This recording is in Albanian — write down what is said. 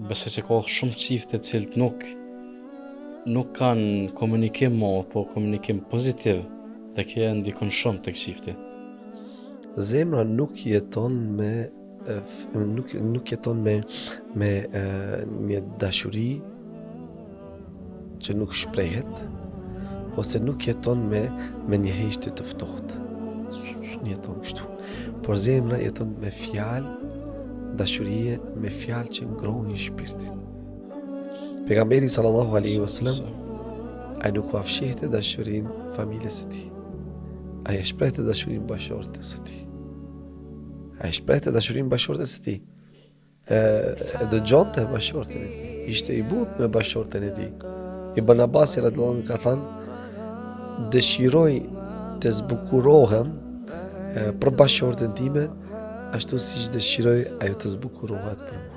besoj se ka shumë çifte të cilët nuk kanë komunikim po komunikim pozitiv dhe kjo ndikon shumë tek çifti. Zemra nuk jeton nuk jeton me një dashuri që nuk shprehet, ose nuk jeton me një heshtje të ftohtë. Nuk jeton kështu. Por zemra jeton me fjalë dashurie, me fjalë që ngrohin shpirtin. Pejgamberi sallallahu alaihi wasallam ai nuk u afshihte dashurinë familjes së tij. Ai e shprehte dashurinë bashkëshortes së tij. Ai shprehte dashurinë bashkëshortes së tij. E dëgjonte bashkëshorten e tij. Ishte i butë me bashkëshorten e tij. Ibn Abbas radhiyallahu anhu ka thënë: dëshiroj të zbukurohem për bashkëshorten time ashtu siç dëshiroj ajo të zbukurohet për mua.